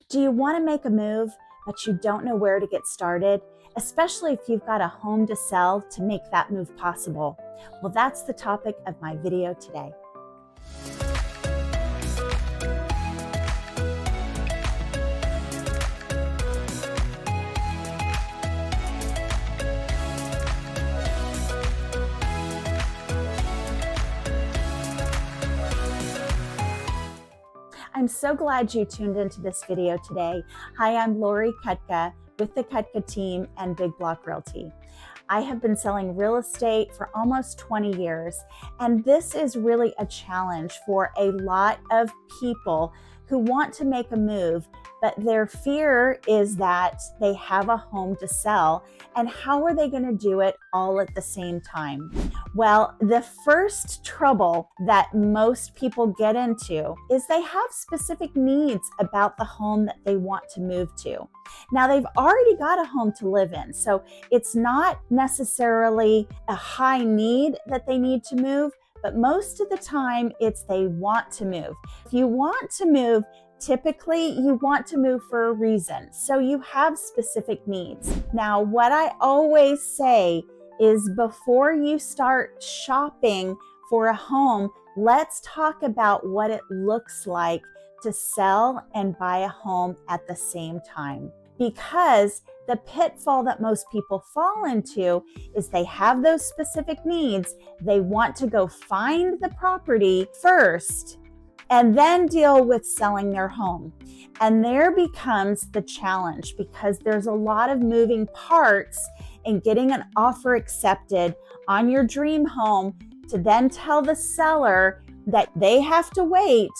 Do you want to make a move, but you don't know where to get started, especially if you've got a home to sell to make that move possible? Well, that's the topic of my video today. I'm so glad you tuned into this video today. Hi, I'm 𝐂𝐎𝐍𝐶𝐄𝐓 with the 𝐂𝐬𝐶𝐄𝐓 team and Big Block Realty. I have been selling real estate for almost 20 years, and this is really a challenge for a lot of people who want to make a move, but their fear is that they have a home to sell, and how are they going to do it all at the same time? Well, the first trouble that most people get into is they have specific needs about the home that they want to move to. Now, they've already got a home to live in, so it's not necessarily a high need that they need to move, but most of the time it's they want to move. If you want to move, typically you want to move for a reason, so you have specific needs. Now, what I always say is before you start shopping for a home, let's talk about what it looks like to sell and buy a home at the same time. Because the pitfall that most people fall into is they have those specific needs, they want to go find the property first and then deal with selling their home. And there becomes the challenge, because there's a lot of moving parts in getting an offer accepted on your dream home to then tell the seller that they have to wait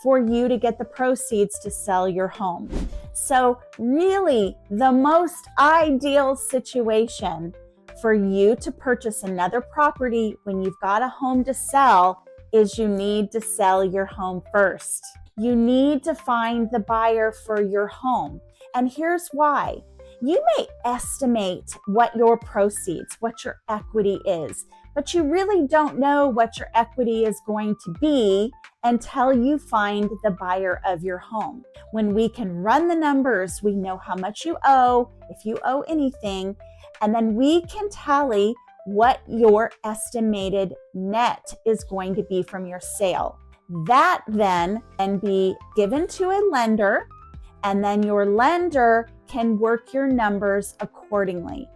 for you to get the proceeds to sell your home. So really, the most ideal situation for you to purchase another property when you've got a home to sell is you need to sell your home first. You need to find the buyer for your home. And here's why. You may estimate what your proceeds, what your equity is, but you really don't know what your equity is going to be until you find the buyer of your home. When we can run the numbers, we know how much you owe, if you owe anything, and then we can tally what your estimated net is going to be from your sale. That then can be given to a lender, and then your lender can work your numbers accordingly.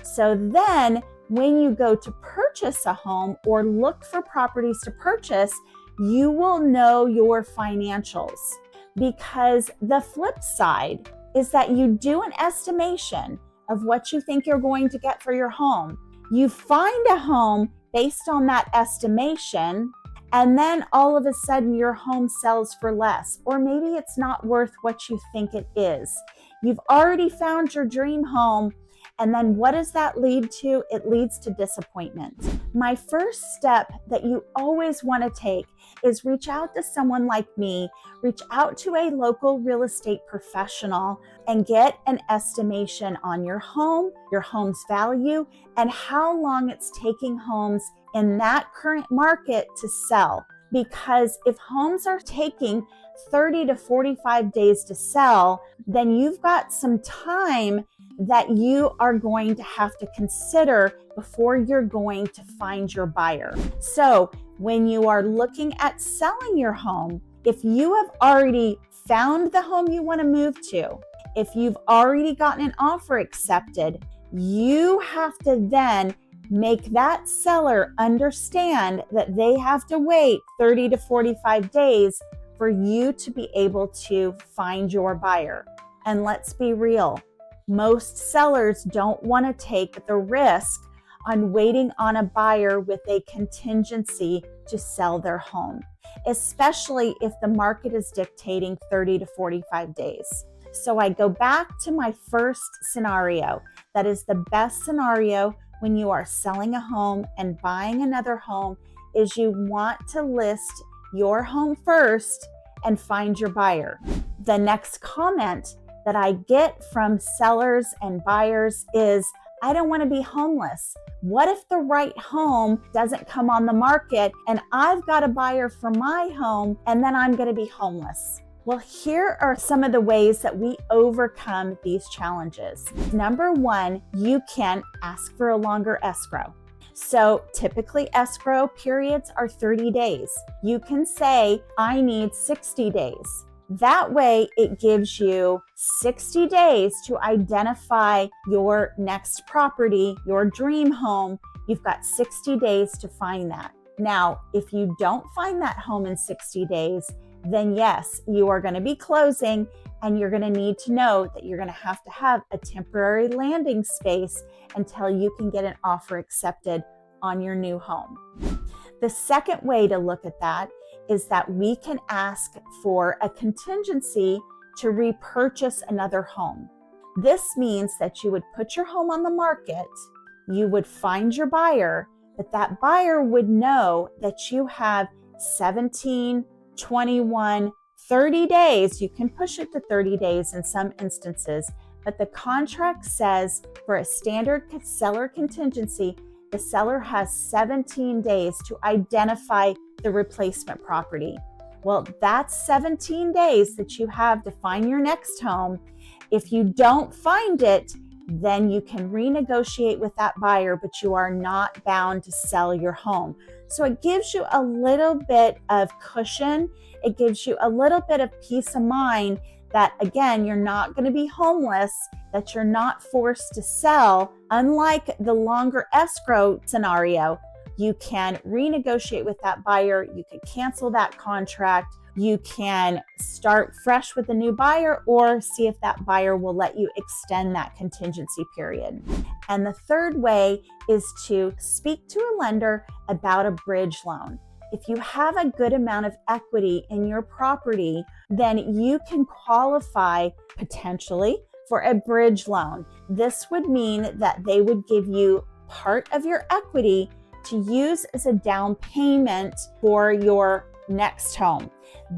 So then when you go to purchase a home or look for properties to purchase, you will know your financials, because the flip side is that you do an estimation of what you think you're going to get for your home. You find a home based on that estimation, and then all of a sudden your home sells for less, or maybe it's not worth what you think it is. You've already found your dream home, and then what does that lead to? It leads to disappointment. My first step that you always want to take is reach out to someone like me, reach out to a local real estate professional, and get an estimation on your home's value, and how long it's taking homes in that current market to sell. Because if homes are taking 30 to 45 days to sell, then you've got some time that you are going to have to consider before you're going to find your buyer. So when you are looking at selling your home, if you have already found the home you want to move to, if you've already gotten an offer accepted, you have to then make that seller understand that they have to wait 30 to 45 days for you to be able to find your buyer. And let's be real, most sellers don't want to take the risk on waiting on a buyer with a contingency to sell their home, especially if the market is dictating 30 to 45 days. So I go back to my first scenario. That is the best scenario when you are selling a home and buying another home, is you want to list your home first and find your buyer. The next comment that I get from sellers and buyers is, I don't want to be homeless. What if the right home doesn't come on the market and I've got a buyer for my home and then I'm going to be homeless? Well, here are some of the ways that we overcome these challenges. Number one, you can ask for a longer escrow. So typically escrow periods are 30 days. You can say, I need 60 days. That way it gives you 60 days to identify your next property, your dream home. You've got 60 days to find that. Now, if you don't find that home in 60 days, then yes, you are going to be closing, and you're going to need to know that you're going to have a temporary landing space until you can get an offer accepted on your new home. The second way to look at that is that we can ask for a contingency to repurchase another home. This means that you would put your home on the market, you would find your buyer, but that buyer would know that you have 17, 21, 30 days. You can push it to 30 days in some instances, but the contract says for a standard seller contingency, the seller has 17 days to identify the replacement property. Well, that's 17 days that you have to find your next home. If you don't find it, then you can renegotiate with that buyer, but you are not bound to sell your home. So it gives you a little bit of cushion. It gives you a little bit of peace of mind that, again, you're not going to be homeless, that you're not forced to sell. Unlike the longer escrow scenario, you can renegotiate with that buyer. You can cancel that contract. You can start fresh with a new buyer, or see if that buyer will let you extend that contingency period. And the third way is to speak to a lender about a bridge loan. If you have a good amount of equity in your property, then you can qualify potentially for a bridge loan. This would mean that they would give you part of your equity to use as a down payment for your next home.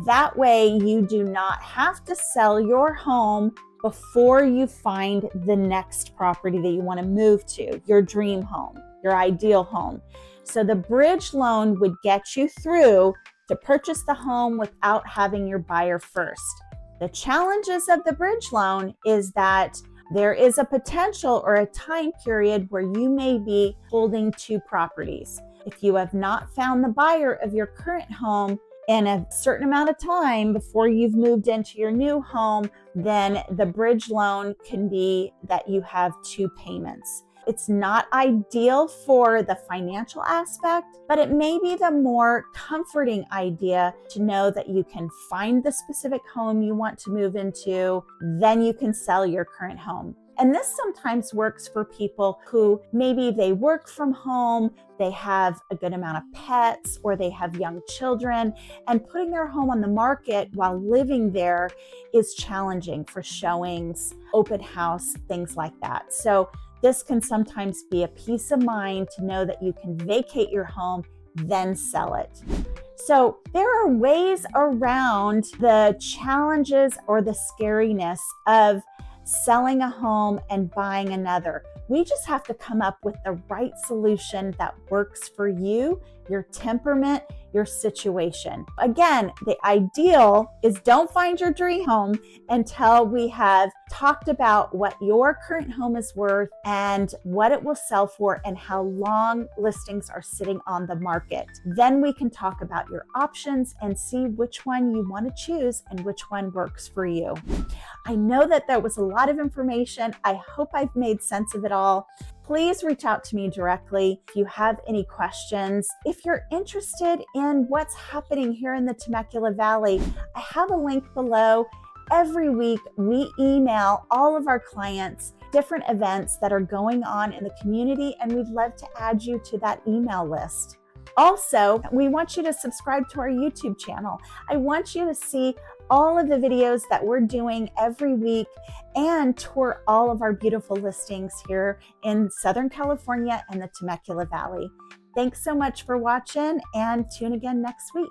That way you do not have to sell your home before you find the next property that you want to move to, your dream home, your ideal home. So the bridge loan would get you through to purchase the home without having your buyer first. The challenges of the bridge loan is that there is a potential or a time period where you may be holding two properties. If you have not found the buyer of your current home in a certain amount of time before you've moved into your new home, then the bridge loan can be that you have two payments. It's not ideal for the financial aspect, but it may be the more comforting idea to know that you can find the specific home you want to move into, then you can sell your current home. And this sometimes works for people who maybe they work from home, they have a good amount of pets, or they have young children, and putting their home on the market while living there is challenging for showings, open house, things like that. So this can sometimes be a peace of mind to know that you can vacate your home, then sell it. So there are ways around the challenges or the scariness of selling a home and buying another. We just have to come up with the right solution that works for you, your temperament, your situation. Again, the ideal is don't find your dream home until we have talked about what your current home is worth and what it will sell for and how long listings are sitting on the market. Then we can talk about your options and see which one you want to choose and which one works for you. I know that was a lot of information. I hope I've made sense of it all. Please reach out to me directly if you have any questions. If you're interested in what's happening here in the Temecula Valley, I have a link below. Every week, we email all of our clients different events that are going on in the community, and we'd love to add you to that email list. Also, we want you to subscribe to our YouTube channel. I want you to see all of the videos that we're doing every week and tour all of our beautiful listings here in Southern California and the Temecula Valley. Thanks so much for watching, and tune again next week.